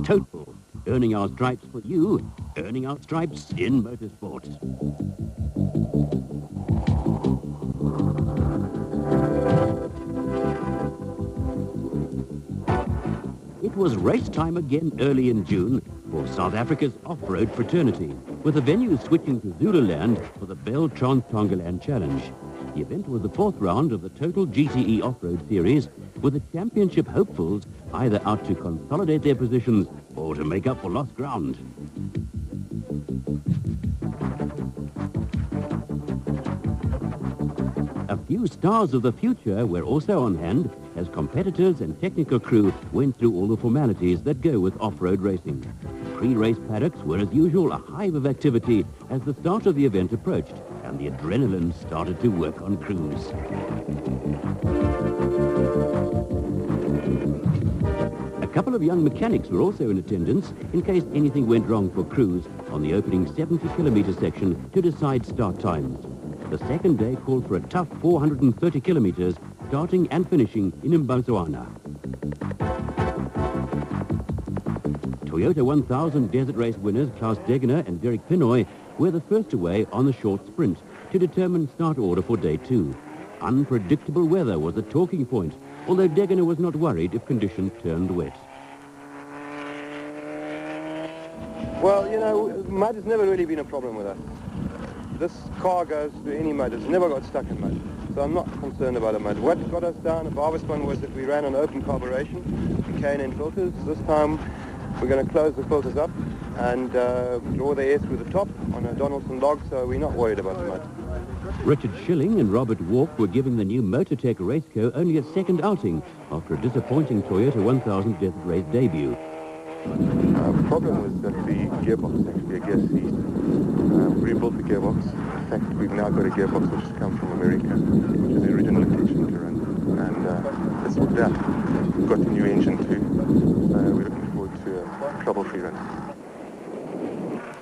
Total. Earning our stripes for you. Earning our stripes in motorsport. It was race time again early in June for South Africa's off-road fraternity, with the venue switching to Zululand for the Bell Trans-Tongoland Challenge. The event was the fourth round of the Total GTE Off-Road Series, with the championship hopefuls either out to consolidate their positions or to make up for lost ground. A few stars of the future were also on hand as competitors and technical crew went through all the formalities that go with off-road racing. Pre-race paddocks were as usual a hive of activity as the start of the event approached and the adrenaline started to work on crews. A couple of young mechanics were also in attendance in case anything went wrong for crews on the opening 70-kilometre section to decide start times. The second day called for a tough 430 kilometres, starting and finishing in Mbazwana. Toyota 1000 Desert Race winners Klaus Degener and Derek Pinoy were the first away on the short sprint to determine start order for day 2. Unpredictable weather was the talking point, although Degener was not worried if conditions turned wet. Well, you know, mud has never really been a problem with us. This car goes through any mud. It's never got stuck in mud. So I'm not concerned about the mud. What got us down at Barberspun was that we ran on open carburation, K&N filters. This time we're going to close the filters up and draw the air through the top on a Donaldson log, so we're not worried about the mud. Richard Schilling and Robert Walk were giving the new Motortech Raceco only a second outing after a disappointing Toyota 1000 Desert Race debut. The problem was that the gearbox is actually a gas seized. We rebuilt the gearbox. In fact, we've now got a gearbox which has come from America, which is the original intention to run. And it's worked out. We've got a new engine too. We're looking forward to a trouble-free run.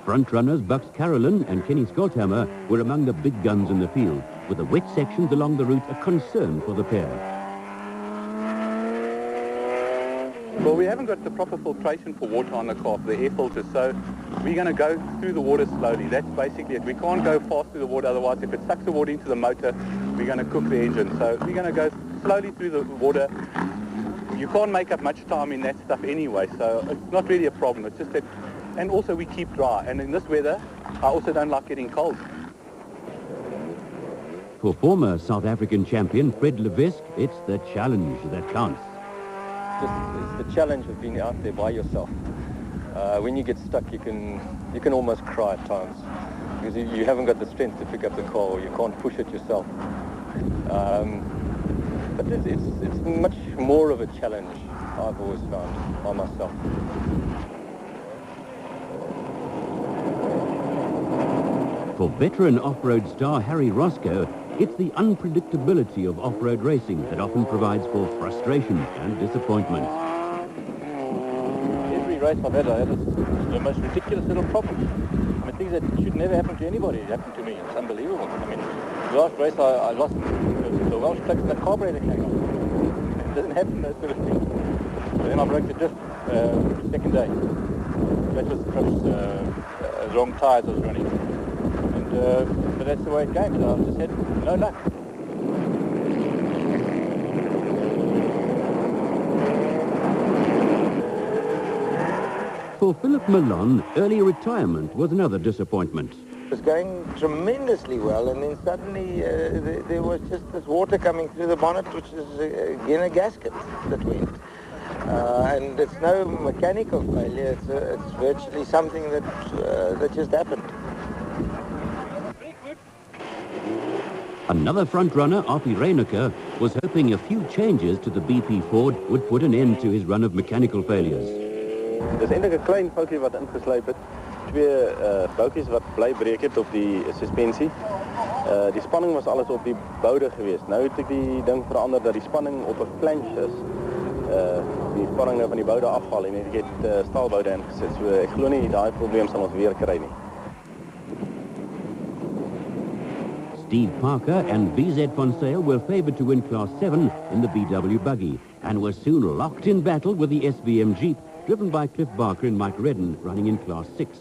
Front runners Bucks Carolyn and Kenny Skolthammer were among the big guns in the field, with the wet sections along the route a concern for the pair. Well, we haven't got the proper filtration for water on the car, for the air filters, so we're going to go through the water slowly. That's basically it. We can't go fast through the water, otherwise if it sucks the water into the motor, we're going to cook the engine. So we're going to go slowly through the water. You can't make up much time in that stuff anyway, so it's not really a problem. It's just that, and also we keep dry, and in this weather, I also don't like getting cold. For former South African champion Fred Levesque, it's the challenge that counts. It's the challenge of being out there by yourself. When you get stuck, you can almost cry at times because you haven't got the strength to pick up the car, or you can't push it yourself. But it's much more of a challenge, I've always found, by myself. For veteran off-road star Harry Roscoe, it's the unpredictability of off-road racing that often provides for frustration and disappointment. Every race I've had the most ridiculous little problem. I mean, things that should never happen to anybody happen to me. It's unbelievable. I mean, the last race I lost the Welsh clutch and the carburetor came off. It doesn't happen, those sort of things. But then I broke the disc the second day. That was because wrong tyres I was running. But that's the way it goes. So I just had no luck. For Philip Malone, early retirement was another disappointment. It was going tremendously well, and then suddenly there was just this water coming through the bonnet, which is again a gasket that went. And it's no mechanical failure, it's virtually something that just happened. Another front-runner, Arpie Reyneke, was hoping a few changes to the BP Ford would put an end to his run of mechanical failures. Dis eintlik 'n klein foutjie wat ingeslyp het. Twee boutjies wat bly breek het op die suspensie. Die spanning was alles op die boude geweest. Nou het ek die ding verander dat die spanning op 'n flange is. Die spanning van die boude afval en ek het staalboude ingesit. So ek glo nie daai probleem sal ons weer kry nie. Steve Parker and VZ Van Sale were favoured to win Class 7 in the BW buggy and were soon locked in battle with the SVM Jeep driven by Cliff Barker and Mike Redden, running in Class 6.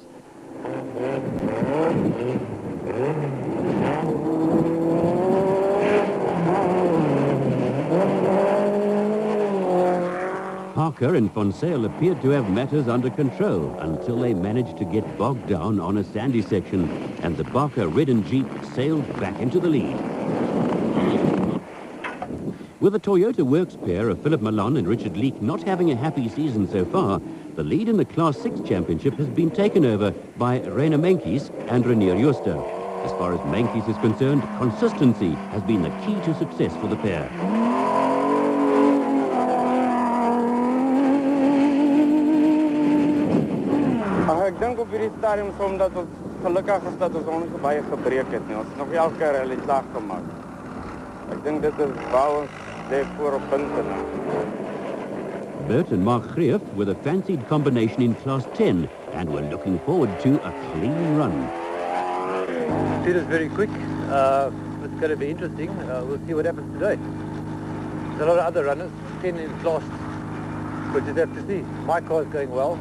Parker and Fonsale appeared to have matters under control until they managed to get bogged down on a sandy section, and the Barker Redden Jeep sailed back into the lead. With the Toyota Works pair of Philip Malone and Richard Leake not having a happy season so far, the lead in the Class 6 championship has been taken over by Reiner Menkes and Renier Jooster. As far as Menkes is concerned, consistency has been the key to success for the pair. Ek dink op hierdie stadium omdat ons gelukkig is dat ons ons baie gebreek het nie. Ons het nog elke rally slag gemaak. Ek dink dit is waar ons lê voor op punte. Bert and Mark Greef with a fancied combination in Class 10 and were looking forward to a clean run. It is very quick. It's going to be interesting. We'll see what happens today. There's a lot of other runners, 10 in Class. We'll just have to see. My car is going well.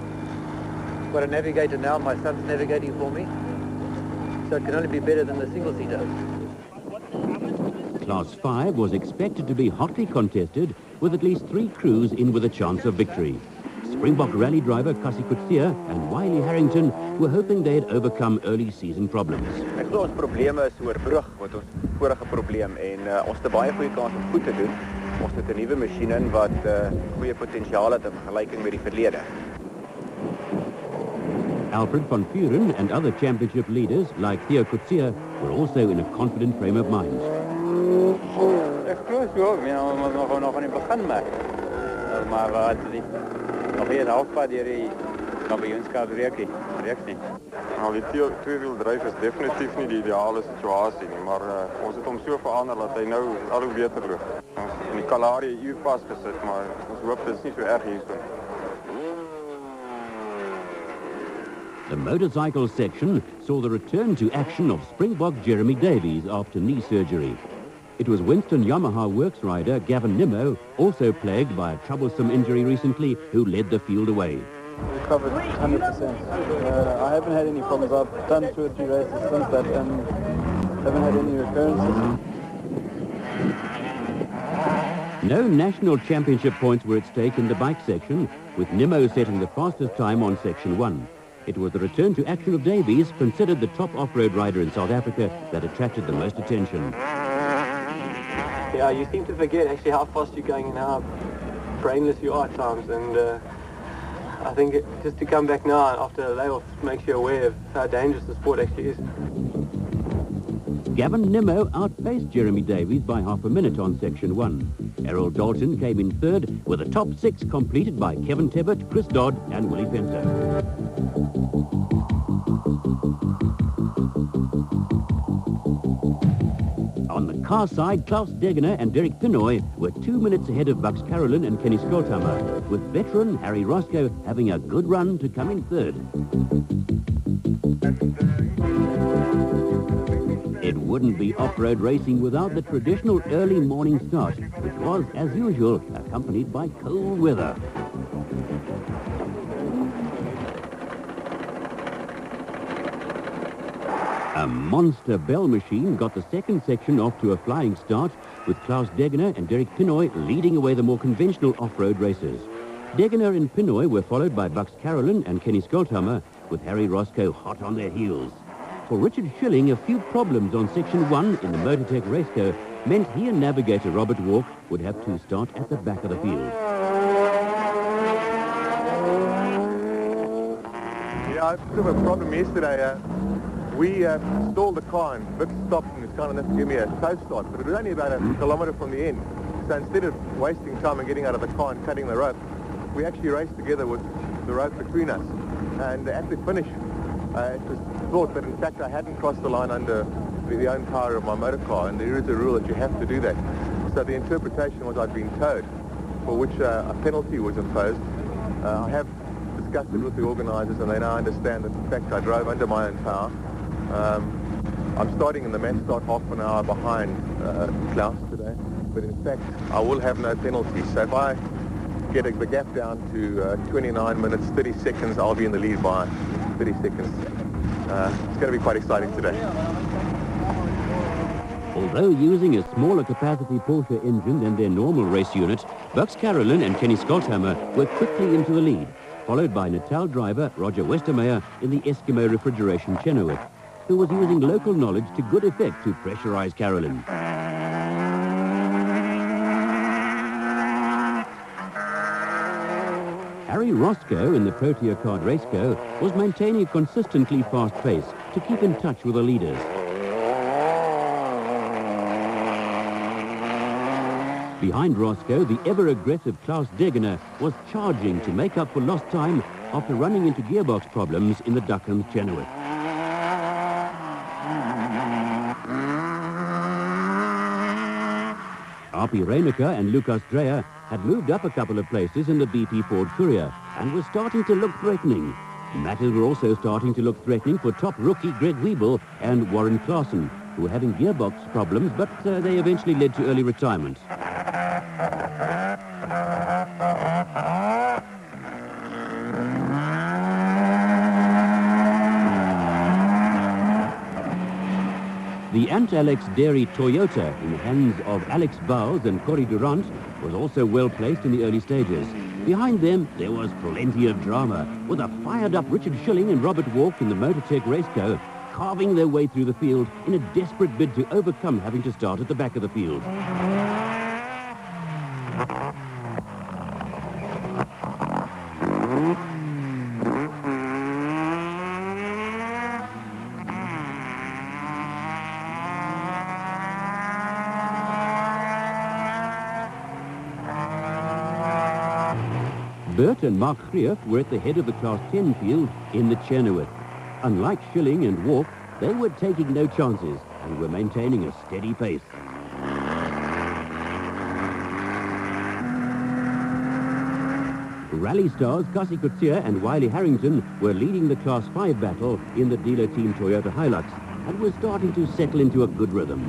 Got a navigator now, my son's navigating for me, so it can only be better than the single-seater. Class 5 was expected to be hotly contested, with at least 3 crews in with a chance of victory. Springbok rally driver Cassie Coetzee and Wiley Harrington were hoping they had overcome early season problems. Ek glo ons probleme is oorbrug met ons vorige probleem en ons het 'n baie goeie kans om goed te doen. Ons het 'n nuwe masjien in wat goeie potensiaal het in vergelyking met die verlede. Alfred van Vuren and other championship leaders like Theo Coetzee were also in a confident frame of mind. Ek glo so, ons nog aan die begin maar wat nog hier halfpad deur die kampioenskap reeks nie. Nou, die tweewiel-dryf is definitief nie die ideale situasie nie, maar ons het hom so verander dat hy nou al hoe beter loop. Ons in die Kalahari uur vasgesit, maar ons hoop dit is nie so erg hierso. The motorcycle section saw the return to action of Springbok Jeremy Davies after knee surgery. It was Winston Yamaha Works rider Gavin Nimmo, also plagued by a troublesome injury recently, who led the field away. Recovered 100%. I haven't had any problems. I've done 2 or 3 races since that and haven't had any recurrences. No national championship points were at stake in the bike section, with Nimmo setting the fastest time on section 1. It was the return to action of Davies, considered the top off-road rider in South Africa, that attracted the most attention. Yeah, you seem to forget actually how fast you're going and how brainless you are at times, and I think just to come back now after a layoff makes you aware of how dangerous the sport actually is. Gavin Nimmo outpaced Jeremy Davies by half a minute on section 1. Errol Dalton came in third, with a top 6 completed by Kevin Tebbett, Chris Dodd and Willie Fencer. On the car side, Klaus Degener and Derek Pinoy were 2 minutes ahead of Bucks Carolyn and Kenny Skolthammer, with veteran Harry Roscoe having a good run to come in third. It wouldn't be off-road racing without the traditional early morning start, which was, as usual, accompanied by cold weather. A monster bell machine got the second section off to a flying start, with Klaus Degener and Derek Pinoy leading away the more conventional off-road racers. Degener and Pinoy were followed by Bucks Carolyn and Kenny Skolthammer, with Harry Roscoe hot on their heels. For Richard Schilling, a few problems on section 1 in the Motortech Raceco meant he and navigator Robert Walk would have to start at the back of the field. Yeah, I had a bit of a problem yesterday. We stalled the car and Vic stopped and was kind enough to give me a tow start, but it was only about a kilometre from the end. So instead of wasting time and getting out of the car and cutting the rope, we actually raced together with the rope between us. And at the finish, it was thought that in fact I hadn't crossed the line under the own power of my motor car, and there is a rule that you have to do that. So the interpretation was I'd been towed, for which a penalty was imposed. I have discussed it with the organisers, and they now understand that in fact I drove under my own power. I'm starting in the mass start half an hour behind Klaus today, but in fact I will have no penalty. So if I get the gap down to 29 minutes, 30 seconds. I'll be in the lead by 30 seconds. It's going to be quite exciting today. Although using a smaller capacity Porsche engine than their normal race unit, Bucks Carolyn and Kenny Skolthammer were quickly into the lead, followed by Natal driver Roger Westermeyer in the Eskimo refrigeration Chenoweth, who was using local knowledge to good effect to pressurize Carolyn. Harry Roscoe in the Protea Card Raceco was maintaining a consistently fast pace to keep in touch with the leaders. Behind Roscoe, the ever-aggressive Klaus Degener was charging to make up for lost time after running into gearbox problems in the Ducklands Chenoweth. Arpi Reinecker and Lucas Dreyer had moved up a couple of places in the BP Ford Courier and were starting to look threatening. Matters were also starting to look threatening for top rookie Greg Wiebel and Warren Claassen, who were having gearbox problems, but they eventually led to early retirement. The Ant Alex Dairy Toyota, in the hands of Alex Bowles and Corey Durant, was also well placed in the early stages. Behind them, there was plenty of drama, with a fired-up Richard Schilling and Robert Walk in the Motortech Raceco, carving their way through the field in a desperate bid to overcome having to start at the back of the field. Bert and Mark Greef were at the head of the Class 10 field in the Chenoweth. Unlike Schilling and Walk, they were taking no chances and were maintaining a steady pace. Rally stars Cassie Coetzee and Wiley Harrington were leading the Class 5 battle in the dealer team Toyota Hilux and were starting to settle into a good rhythm.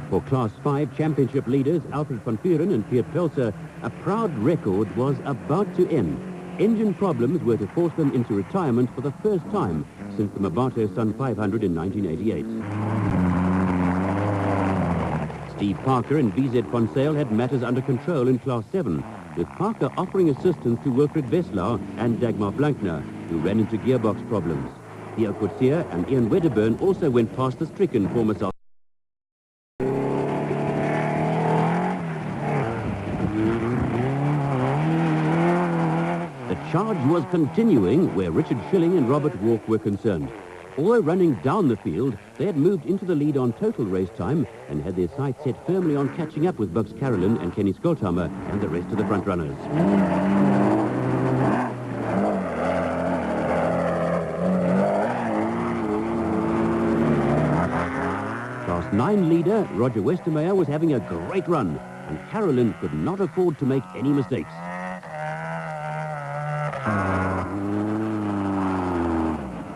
For Class 5 championship leaders Alfred van Vuren and Piet Pelser, a proud record was about to end. Engine problems were to force them into retirement for the first time since the Mabato Sun 500 in 1988. Steve Parker and VZ Van Sale had matters under control in Class 7, with Parker offering assistance to Wilfred Wesslau and Dagmar Blankner, who ran into gearbox problems. Theo Coetzee and Ian Wedderburn also went past the stricken former South. The charge was continuing where Richard Schilling and Robert Walk were concerned. Although running down the field, they had moved into the lead on total race time and had their sights set firmly on catching up with Bucks Carolyn and Kenny Skolthammer and the rest of the front runners. Class 9 leader Roger Westermeyer was having a great run, and Carolyn could not afford to make any mistakes.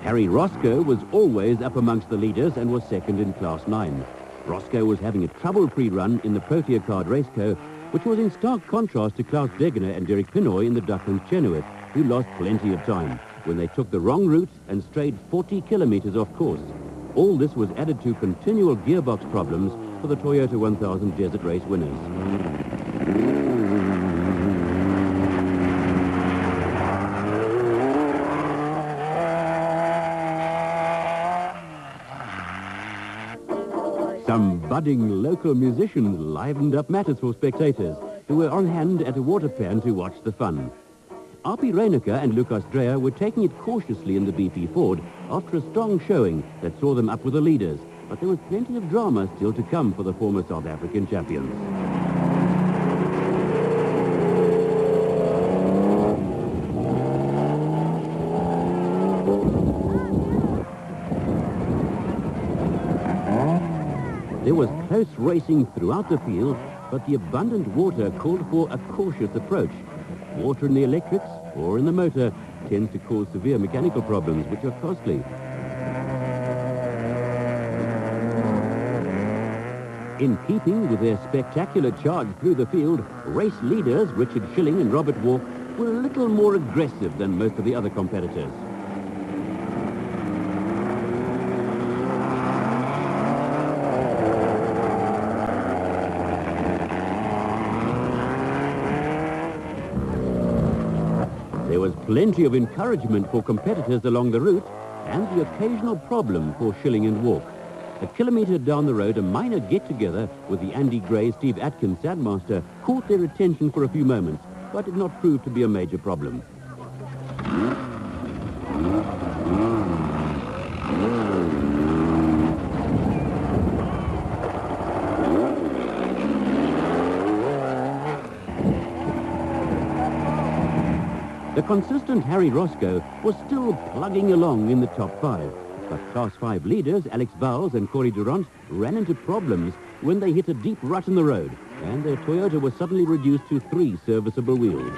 Harry Roscoe was always up amongst the leaders and was second in Class 9. Roscoe was having a trouble-free run in the Protea Card Raceco, which was in stark contrast to Klaus Degener and Derek Pinoy in the Ducklands Chenoweth, who lost plenty of time when they took the wrong route and strayed 40 kilometers off course. All this was added to continual gearbox problems for the Toyota 1000 Desert Race winners. Some budding local musicians livened up matters for spectators who were on hand at a water pan to watch the fun. Arpi Reinecker and Lucas Dreyer were taking it cautiously in the BP Ford after a strong showing that saw them up with the leaders, but there was plenty of drama still to come for the former South African champions. There was close racing throughout the field, but the abundant water called for a cautious approach. Water in the electrics or in the motor tends to cause severe mechanical problems, which are costly. In keeping with their spectacular charge through the field, race leaders Richard Schilling and Robert Walk were a little more aggressive than most of the other competitors. There was plenty of encouragement for competitors along the route and the occasional problem for Schilling and Walk. A kilometre down the road, a minor get-together with the Andy Gray Steve Atkins Sandmaster caught their attention for a few moments, but did not prove to be a major problem. The consistent Harry Roscoe was still plugging along in the top 5. But Class 5 leaders Alex Vowles and Corey Durant ran into problems when they hit a deep rut in the road, and their Toyota was suddenly reduced to 3 serviceable wheels.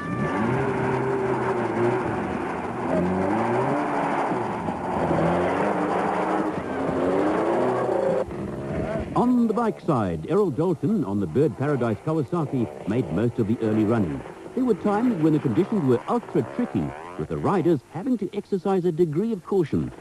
On the bike side, Errol Dalton on the Bird Paradise Kawasaki made most of the early running. There were times when the conditions were ultra tricky, with the riders having to exercise a degree of caution.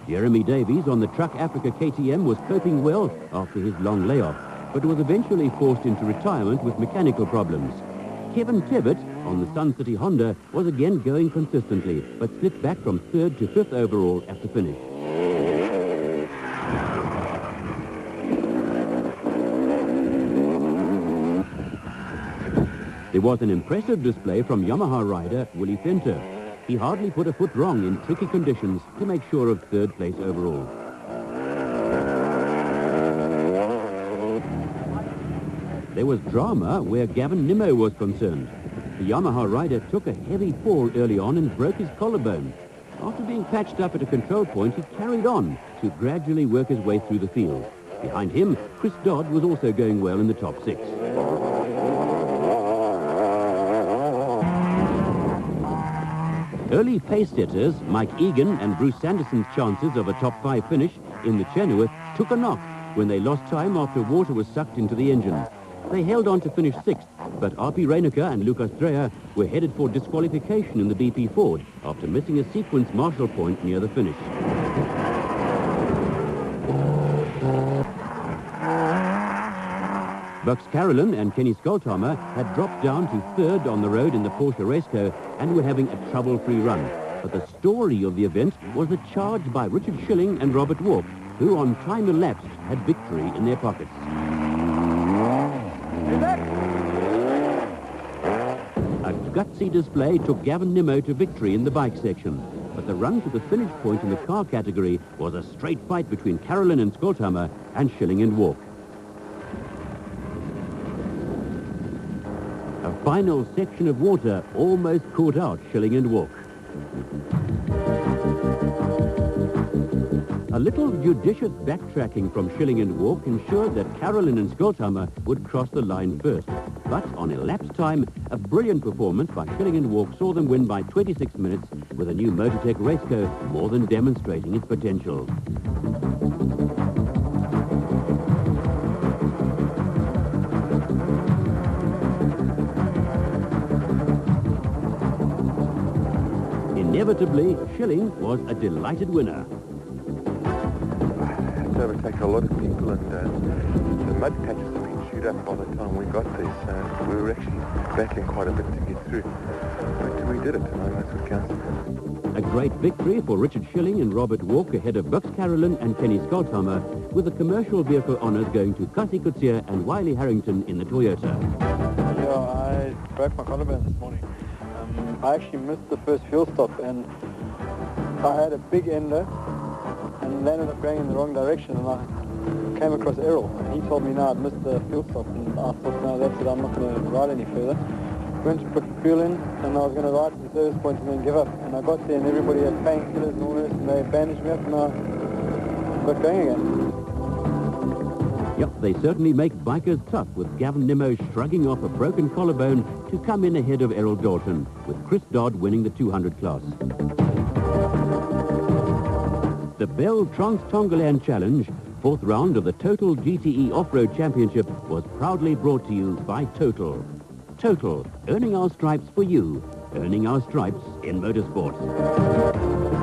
Jeremy Davies on the Truck Africa KTM was coping well after his long layoff, but was eventually forced into retirement with mechanical problems. Kevin Tebbett on the Sun City Honda was again going consistently, but slipped back from 3rd to 5th overall at the finish. There was an impressive display from Yamaha rider Willie Fenter. He hardly put a foot wrong in tricky conditions to make sure of 3rd place overall. There was drama where Gavin Nimmo was concerned. The Yamaha rider took a heavy fall early on and broke his collarbone. After being patched up at a control point, he carried on to gradually work his way through the field. Behind him, Chris Dodd was also going well in the top 6. Early pace-setters Mike Egan and Bruce Sanderson's chances of a top 5 finish in the Chenoweth took a knock when they lost time after water was sucked into the engine. They held on to finish 6th, but R.P. Reinecker and Lucas Dreyer were headed for disqualification in the BP Ford after missing a sequence marshal point near the finish. Bucks Carolyn and Kenny Skolthammer had dropped down to 3rd on the road in the Porsche Raceco and were having a trouble-free run. But the story of the event was the charge by Richard Schilling and Robert Walk, who on time elapsed had victory in their pockets. A gutsy display took Gavin Nimmo to victory in the bike section, but the run to the finish point in the car category was a straight fight between Carolyn and Skolthammer and Schilling and Walk. A final section of water almost caught out Schilling and Walk. A little judicious backtracking from Schilling and Walk ensured that Carolyn and Skolthammer would cross the line first. But on elapsed time, a brilliant performance by Schilling and Walk saw them win by 26 minutes with a new Motortech Raceco more than demonstrating its potential. Inevitably, Schilling was a delighted winner. It's overtaken a lot of people, and the mud patches have been chewed up by the time we got there, so we were actually battling quite a bit to get through. But we did it, and that's what counts. A great victory for Richard Schilling and Robert Walk ahead of Bucks Carolyn and Kenny Skolthammer, with the commercial vehicle honours going to Cassie Coetzee and Wiley Harrington in the Toyota. Yeah, I broke my collarbone this morning. I actually missed the first fuel stop, and I had a big ender and ended up going in the wrong direction, and I came across Errol, and he told me now I'd missed the fuel stop, and I thought, no, that's it, I'm not going to ride any further. Went to put fuel in, and I was going to ride to the service point and then give up, and I got there and everybody had painkillers and all this, and they bandaged me up, and I got going again. Yep, they certainly make bikers tough, with Gavin Nimmo shrugging off a broken collarbone to come in ahead of Errol Dalton, with Chris Dodd winning the 200 class. The Bell Trans-Tongoland Challenge, 4th round of the Total GTE Off-Road Championship, was proudly brought to you by Total. Total, earning our stripes for you, earning our stripes in motorsport.